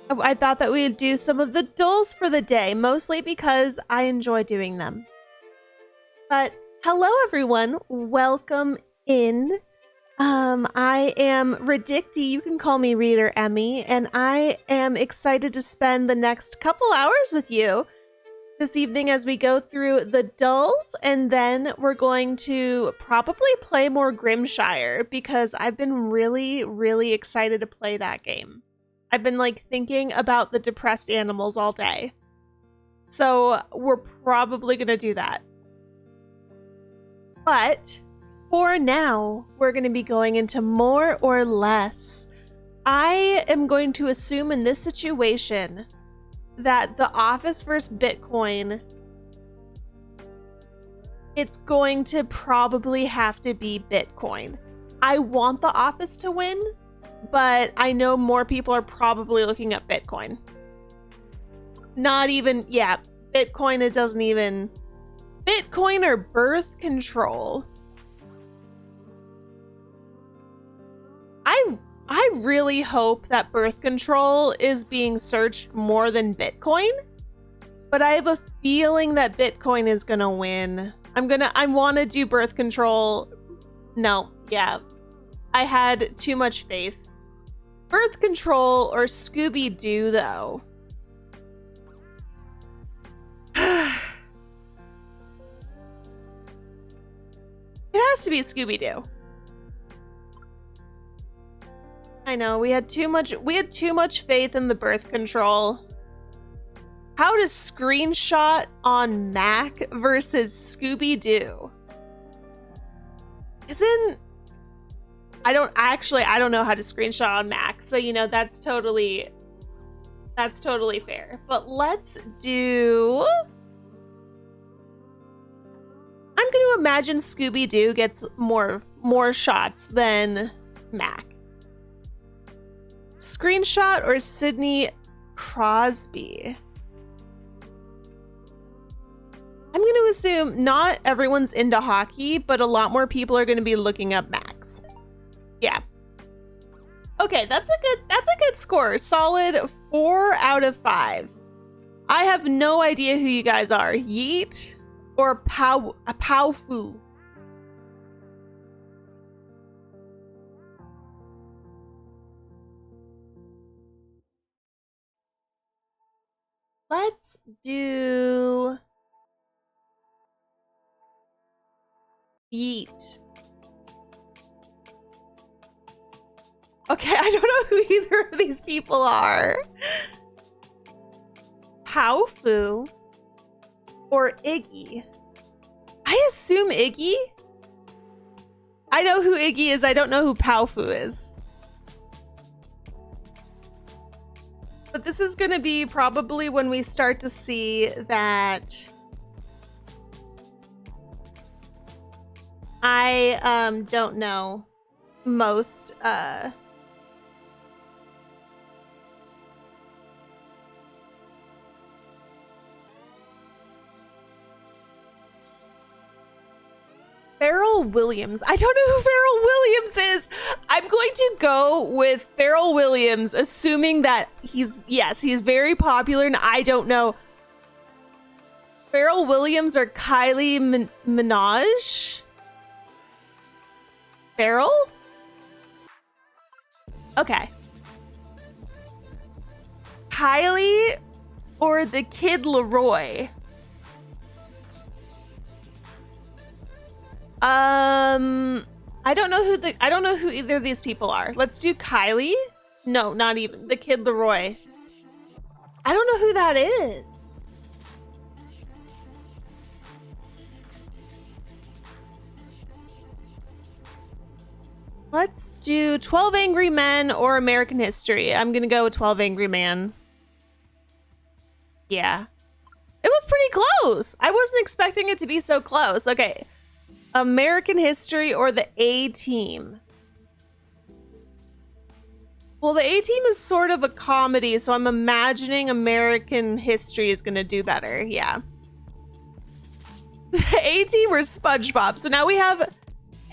I thought that we'd do some of the dulls for the day, mostly because I enjoy doing them. But hello everyone, welcome in. I am Ridicty, you can call me Reader Emmy, and I am excited to spend the next couple hours with you this evening as we go through the dulls, and then we're going to probably play more Grimshire because I've been really excited to play that game. I've been like thinking about the depressed animals all day. So we're probably gonna do that. But for now, we're gonna be going into more or less. I am going to assume in this situation that the Office versus Bitcoin, it's going to probably have to be Bitcoin. I want the Office to win, but I know more people are probably looking at Bitcoin. Not even, yeah, Bitcoin, it doesn't even, Bitcoin or birth control. I really hope that birth control is being searched more than Bitcoin, but I have a feeling that Bitcoin is gonna win. I want to do birth control. No, yeah, I had too much faith. Birth control or Scooby-Doo though. It has to be Scooby-Doo. I know, we had too much faith in the birth control. How to screenshot on Mac versus Scooby-Doo? I don't know how to screenshot on Mac, so you know that's totally fair. But let's do, I'm going to imagine Scooby-Doo gets more shots than Mac. Screenshot or Sidney Crosby? I'm going to assume not everyone's into hockey, but a lot more people are going to be looking up Max. Yeah. Okay, that's a good score. Solid 4 out of 5. I have no idea who you guys are. Yeet or Powfu? Let's do Yeet. Okay, I don't know who either of these people are. Powfu or Iggy? I assume Iggy. I know who Iggy is. I don't know who Powfu is. But this is going to be probably when we start to see that I don't know most Pharrell Williams. I don't know who Pharrell Williams is. I'm going to go with Pharrell Williams, assuming that he's very popular, and I don't know. Pharrell Williams or Kylie Minaj? Pharrell? Okay. Kylie or the Kid Leroy? I don't know who either of these people are. Let's do Kylie. No, not even. The Kid Leroy. I don't know who that is. Let's do 12 Angry Men or American History. I'm gonna go with 12 Angry Men. Yeah. It was pretty close. I wasn't expecting it to be so close. Okay. American History or the A-Team? Well, the A-Team is sort of a comedy, so I'm imagining American History is going to do better. Yeah. The A-Team or SpongeBob? So now we have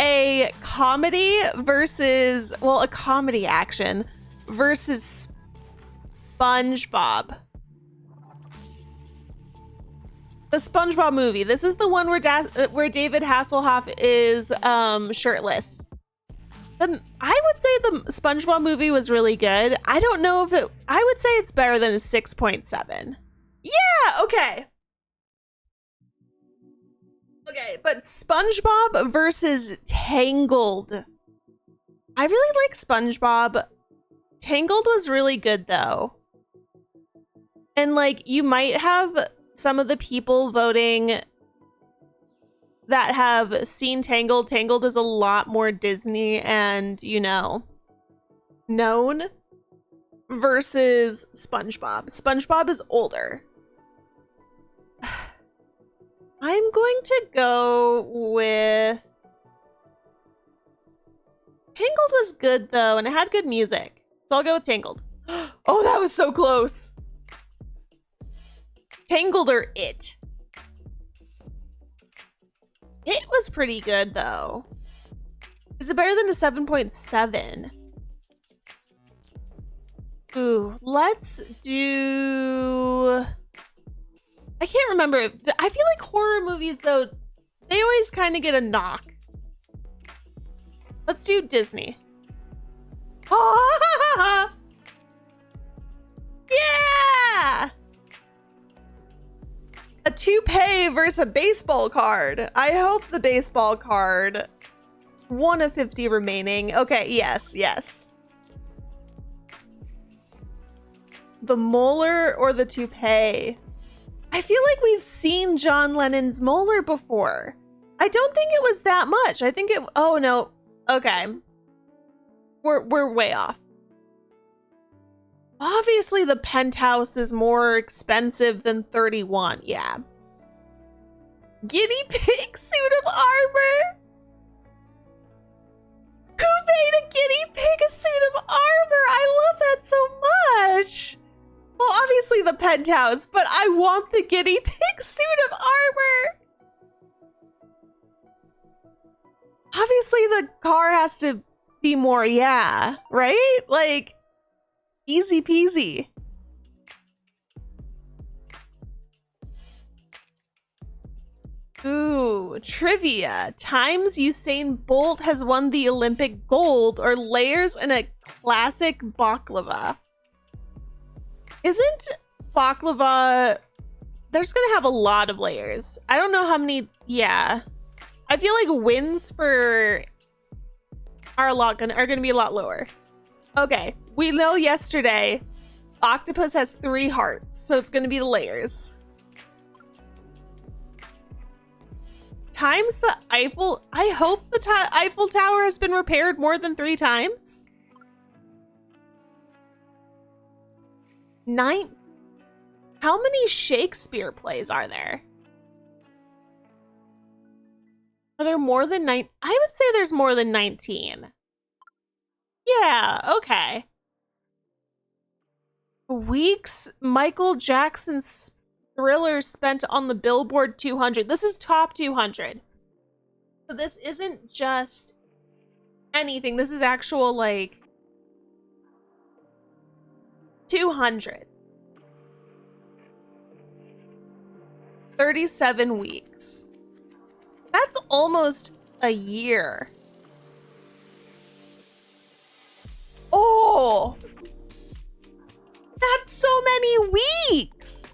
a comedy versus, well, a comedy action versus SpongeBob. The SpongeBob movie. This is the one where David Hasselhoff is shirtless. I would say the SpongeBob movie was really good. I don't know if it... I would say it's better than a 6.7. Yeah, okay. Okay, but SpongeBob versus Tangled. I really like SpongeBob. Tangled was really good, though. And, like, you might have some of the people voting that have seen Tangled. Tangled is a lot more Disney and, you know, known versus SpongeBob. SpongeBob is older. I'm going to go with... Tangled was good, though, and it had good music. So I'll go with Tangled. Oh, that was so close. Tangled or It? It was pretty good, though. Is it better than a 7.7? Ooh, let's do... I can't remember. I feel like horror movies, though, they always kind of get a knock. Let's do Disney. Oh, yeah! A toupee versus a baseball card. I hope the baseball card. 1 of 50 remaining. Okay, yes, yes. The molar or the toupee? I feel like we've seen John Lennon's molar before. I don't think it was that much. I think it... Oh, no. Okay. We're way off. Obviously, the penthouse is more expensive than 31. Yeah. Guinea pig suit of armor? Who made a guinea pig a suit of armor? I love that so much. Well, obviously the penthouse, but I want the guinea pig suit of armor. Obviously the car has to be more, yeah, right? Like, easy peasy. Ooh, trivia. Times Usain Bolt has won the Olympic gold or layers in a classic baklava. Isn't baklava... There's gonna have a lot of layers. I don't know how many... Yeah. I feel like wins for... are gonna be a lot lower. Okay, we know yesterday octopus has 3 hearts, so it's gonna be the layers. Times the Eiffel... I hope the Eiffel Tower has been repaired more than 3 times. 9. How many Shakespeare plays are there? Are there more than 9? I would say there's more than 19. Yeah, okay. Weeks Michael Jackson's Thriller spent on the Billboard 200. This is top 200. So this isn't just anything. This is actual, like, 200. 37 weeks. That's almost a year. Oh, that's so many weeks.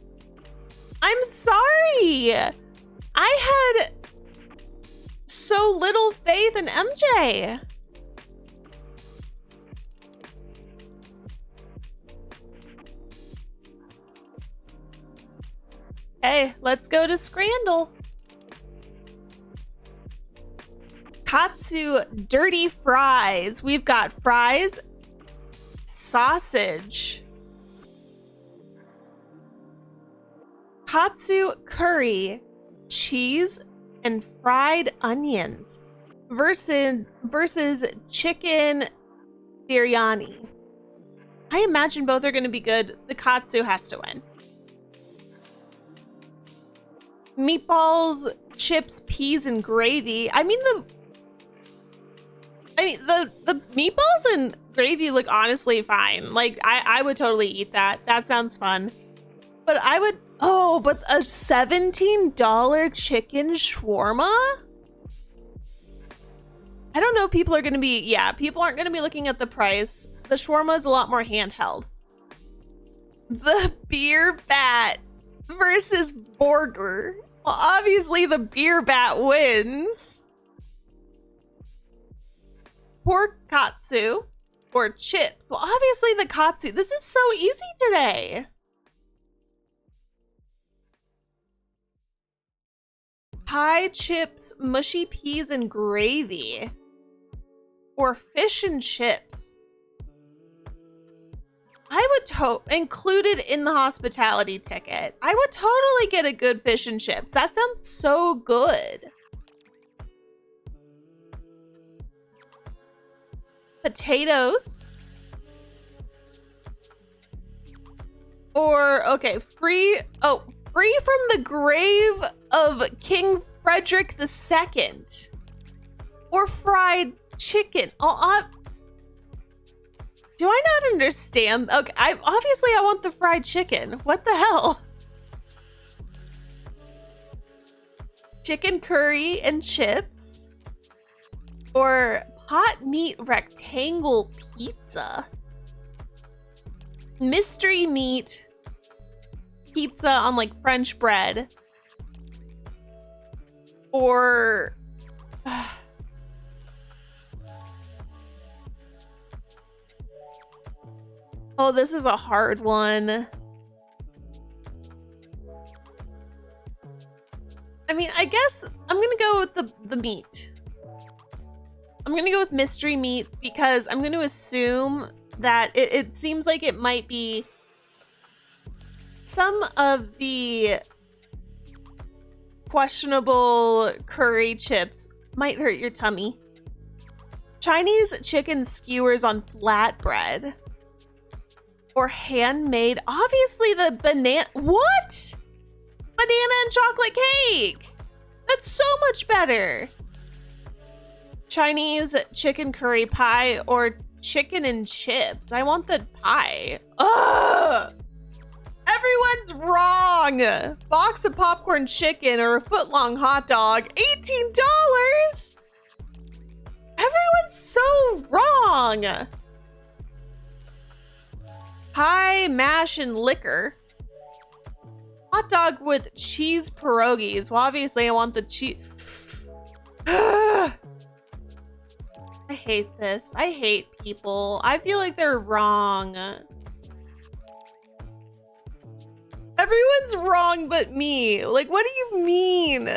I'm sorry. I had so little faith in MJ. Hey, let's go to Scrandle. Katsu dirty fries. We've got fries, sausage, katsu curry, cheese, and fried onions versus chicken biryani. I imagine both are going to be good. The katsu has to win. Meatballs, chips, peas, and gravy. I mean the meatballs and gravy look honestly fine. Like, I would totally eat that. That sounds fun. But I would, oh, but a $17 chicken shawarma? I don't know if people are going to be, yeah, people aren't going to be looking at the price. The shawarma is a lot more handheld. The beer bat versus burger. Well, obviously the beer bat wins. Pork katsu or chips. Well, obviously the katsu. This is so easy today. Pie, chips, mushy peas, and gravy. Or fish and chips. I would included in the hospitality ticket. I would totally get a good fish and chips. That sounds so good. Potatoes. Or, okay, free from the grave of King Frederick II. Or fried chicken. Do I not understand? Okay, obviously I want the fried chicken. What the hell? Chicken curry and chips. Or pot meat rectangle pizza. Mystery meat pizza on like French bread. Or oh, this is a hard one. I mean, I guess I'm gonna go with the meat. I'm gonna go with mystery meat because I'm gonna assume that it seems like it might be some of the questionable curry chips might hurt your tummy. Chinese chicken skewers on flatbread. Or handmade, obviously the banana, what? Banana and chocolate cake. That's so much better. Chinese chicken curry pie or chicken and chips. I want the pie. Ugh. Everyone's wrong. Box of popcorn chicken or a foot-long hot dog. $18. Everyone's so wrong. Pie, mash, and liquor. Hot dog with cheese pierogies. Well, obviously I want the cheese. I hate this. I hate people. I feel like they're wrong. Everyone's wrong but me. Like, what do you mean?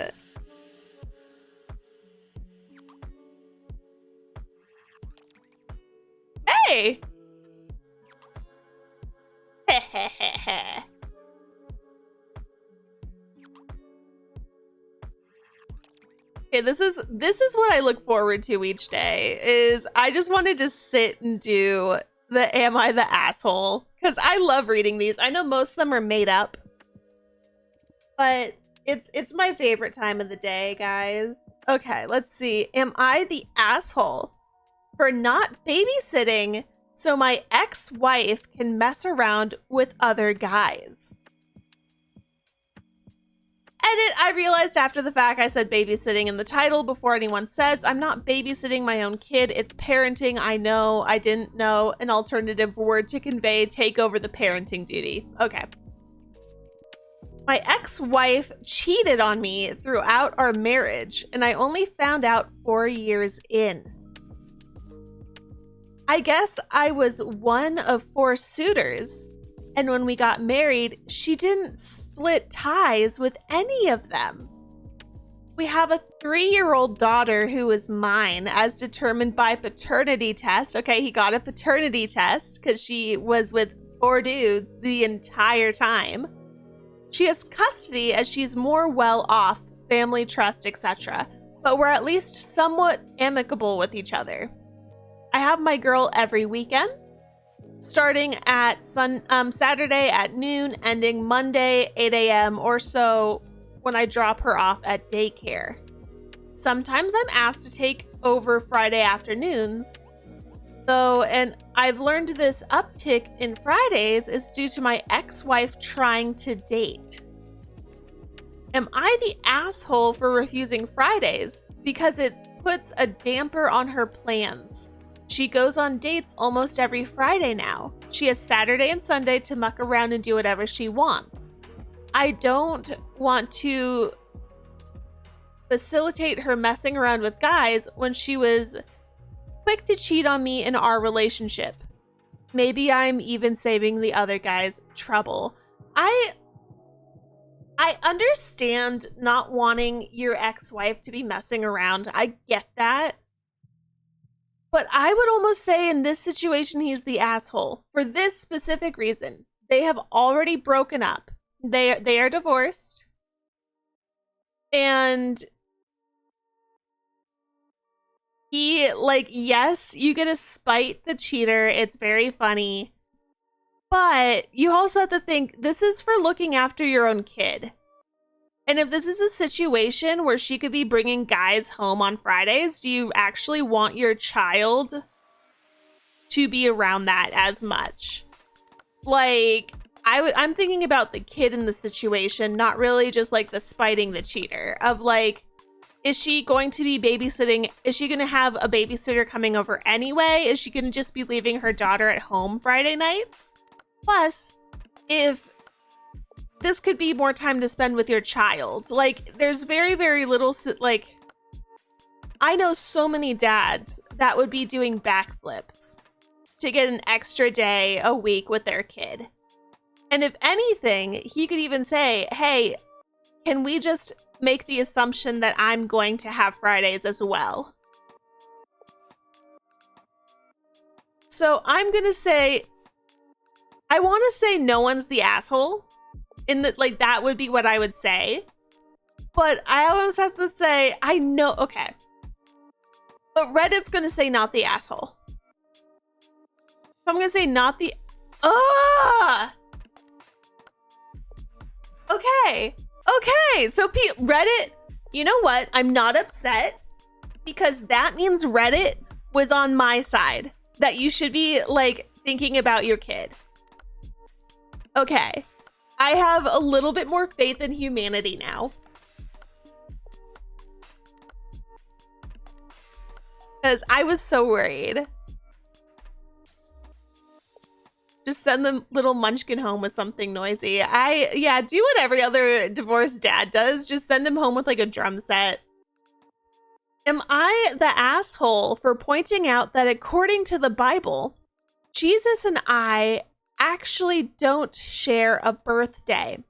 Hey! Okay, this is what I look forward to each day. Is I just wanted to sit and do the Am I the Asshole? Because I love reading these. I know most of them are made up, but it's my favorite time of the day, guys. Okay, let's see. Am I the asshole for not babysitting so my ex-wife can mess around with other guys? Edit, I realized after the fact I said babysitting in the title before anyone says I'm not babysitting my own kid. It's parenting. I know. I didn't know an alternative word to convey take over the parenting duty. Okay. My ex-wife cheated on me throughout our marriage, and I only found out 4 years in. I guess I was one of 4 suitors, and when we got married, she didn't split ties with any of them. We have a 3-year-old daughter who is mine, as determined by paternity test. Okay, he got a paternity test because she was with 4 dudes the entire time. She has custody as she's more well off, family trust, etc. But we're at least somewhat amicable with each other. I have my girl every weekend, starting at Saturday at noon, ending Monday 8 a.m. or so when I drop her off at daycare. Sometimes I'm asked to take over Friday afternoons, Though, and I've learned this uptick in Fridays is due to my ex-wife trying to date. Am I the asshole for refusing Fridays? Because it puts a damper on her plans. She goes on dates almost every Friday now. She has Saturday and Sunday to muck around and do whatever she wants. I don't want to facilitate her messing around with guys when she was quick to cheat on me in our relationship. Maybe I'm even saving the other guys trouble. I understand not wanting your ex-wife to be messing around. I get that. But I would almost say in this situation, he's the asshole for this specific reason. They have already broken up. They are divorced. And he, like, yes, you get to spite the cheater. It's very funny. But you also have to think, this is for looking after your own kid. And if this is a situation where she could be bringing guys home on Fridays, do you actually want your child to be around that as much? Like, I'm thinking about the kid in the situation, not really just like the spiting the cheater of like, is she going to be babysitting? Is she going to have a babysitter coming over anyway? Is she going to just be leaving her daughter at home Friday nights? Plus, if this could be more time to spend with your child, like there's very, very little, like I know so many dads that would be doing backflips to get an extra day a week with their kid. And if anything, he could even say, hey, can we just make the assumption that I'm going to have Fridays as well? So I'm going to say, I want to say no one's the asshole. In that, like, that would be what I would say. But I always have to say, I know, okay. But Reddit's going to say not the asshole. So I'm going to say not the, okay. Okay. So Reddit, you know what? I'm not upset because that means Reddit was on my side. That you should be, like, thinking about your kid. Okay. I have a little bit more faith in humanity now. Because I was so worried. Just send the little munchkin home with something noisy. Yeah, do what every other divorced dad does. Just send him home with like a drum set. Am I the asshole for pointing out that according to the Bible, Jesus and I actually don't share a birthday?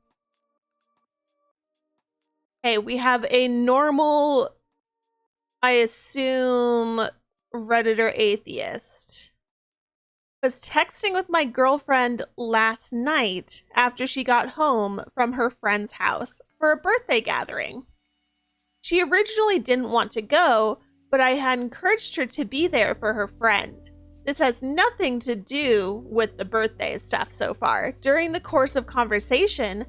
Okay, we have a normal, I assume, Redditor atheist. Was texting with my girlfriend last night after she got home from her friend's house for a birthday gathering. She originally didn't want to go, but I had encouraged her to be there for her friend. This has nothing to do with the birthday stuff so far. During the course of conversation,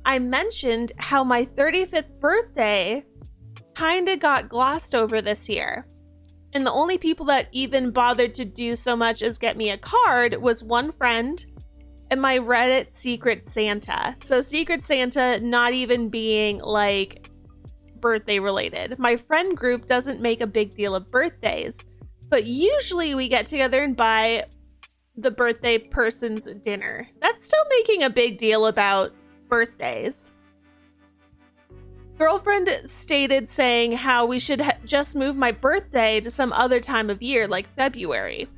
I mentioned how my 35th birthday kinda got glossed over this year. And the only people that even bothered to do so much as get me a card was one friend and my Reddit Secret Santa. So Secret Santa not even being like birthday related. My friend group doesn't make a big deal of birthdays, but usually we get together and buy the birthday person's dinner. That's still making a big deal about birthdays. Girlfriend stated saying how we should just move my birthday to some other time of year, like February.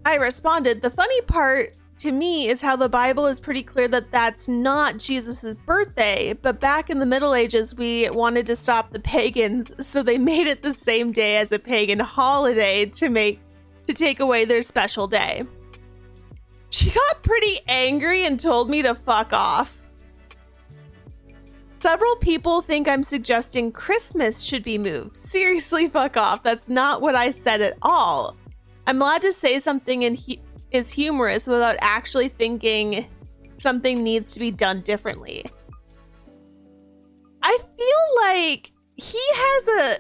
I responded, the funny part to me is how the Bible is pretty clear that that's not Jesus's birthday, but back in the Middle Ages, we wanted to stop the pagans, so they made it the same day as a pagan holiday to take away their special day. She got pretty angry and told me to fuck off. Several people think I'm suggesting Christmas should be moved. Seriously, fuck off. That's not what I said at all. I'm allowed to say something is humorous without actually thinking something needs to be done differently. I feel like he has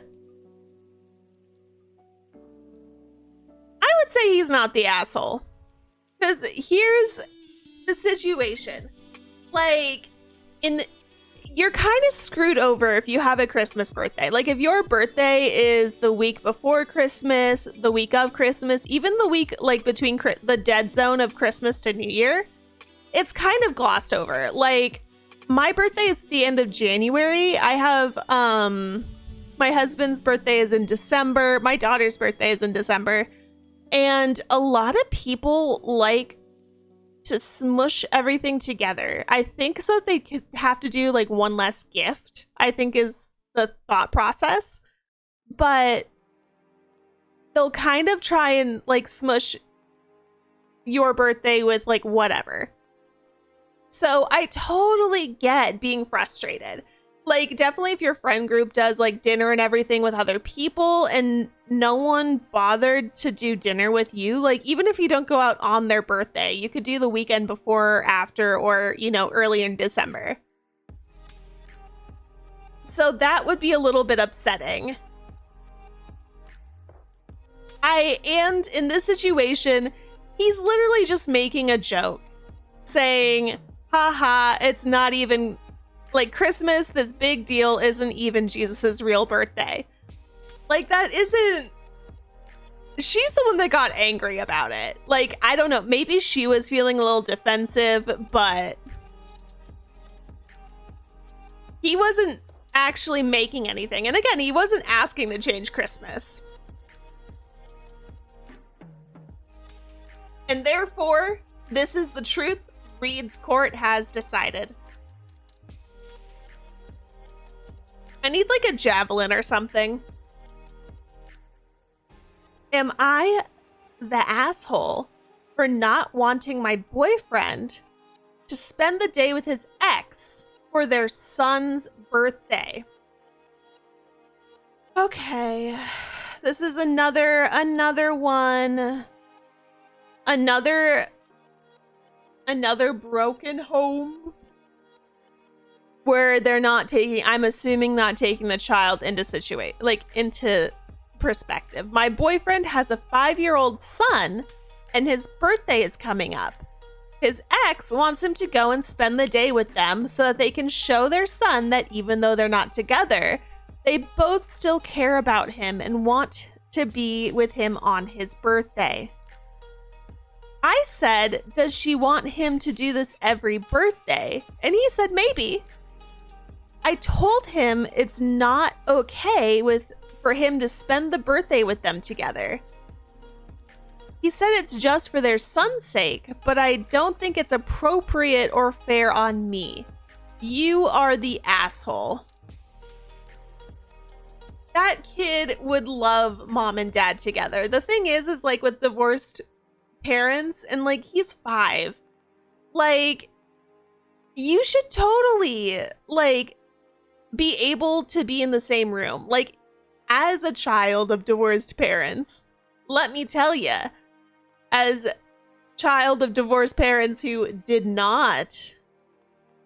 would say he's not the asshole. Because here's the situation. Like, you're kind of screwed over if you have a Christmas birthday. Like, if your birthday is the week before Christmas, the week of Christmas, even the week like between the dead zone of Christmas to New Year, it's kind of glossed over. Like, my birthday is the end of January. I have my husband's birthday is in December. My daughter's birthday is in December. And a lot of people like to smush everything together. I think so that they could have to do like one less gift, I think is the thought process. But they'll kind of try and like smush your birthday with like whatever. So I totally get being frustrated. Like, definitely if your friend group does like dinner and everything with other people and no one bothered to do dinner with you, like even if you don't go out on their birthday, you could do the weekend before or after, or, you know, early in December. So that would be a little bit upsetting. And in this situation, he's literally just making a joke saying, haha, it's not even like Christmas, this big deal isn't even Jesus's real birthday. Like, that isn't... She's the one that got angry about it. Like, I don't know, maybe she was feeling a little defensive, but he wasn't actually making anything. And again, he wasn't asking to change Christmas. And therefore, this is the truth. Reed's court has decided. I need like a javelin or something. Am I the asshole for not wanting my boyfriend to spend the day with his ex for their son's birthday? Okay. This is another one. Another broken home where they're not taking, I'm assuming not taking the child into perspective. My boyfriend has a 5-year-old son and his birthday is coming up. His ex wants him to go and spend the day with them so that they can show their son that even though they're not together, they both still care about him and want to be with him on his birthday. I said, does she want him to do this every birthday? And he said, maybe. I told him it's not okay for him to spend the birthday with them together. He said it's just for their son's sake, but I don't think it's appropriate or fair on me. You are the asshole. That kid would love mom and dad together. The thing is like with divorced parents, and like he's 5, like you should totally like be able to be in the same room. Like, as a child of divorced parents, let me tell you, as child of divorced parents who did not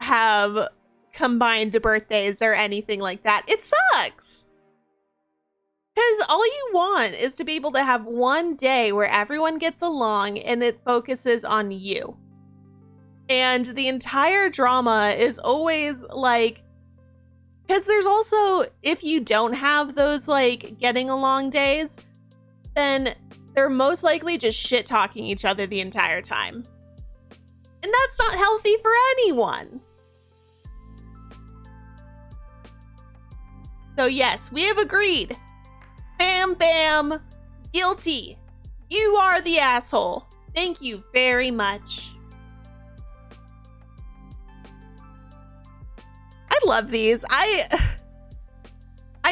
have combined birthdays or anything like that, it sucks. Because all you want is to be able to have one day where everyone gets along and it focuses on you. And the entire drama is always like, because there's also, if you don't have those like getting along days, then they're most likely just shit talking each other the entire time. And that's not healthy for anyone. So yes, we have agreed. Bam, bam, guilty. You are the asshole. Thank you very much. I love these. I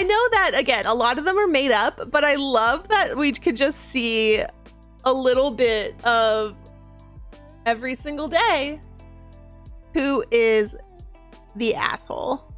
know that, again, a lot of them are made up, but I love that we could just see a little bit of every single day who is the asshole.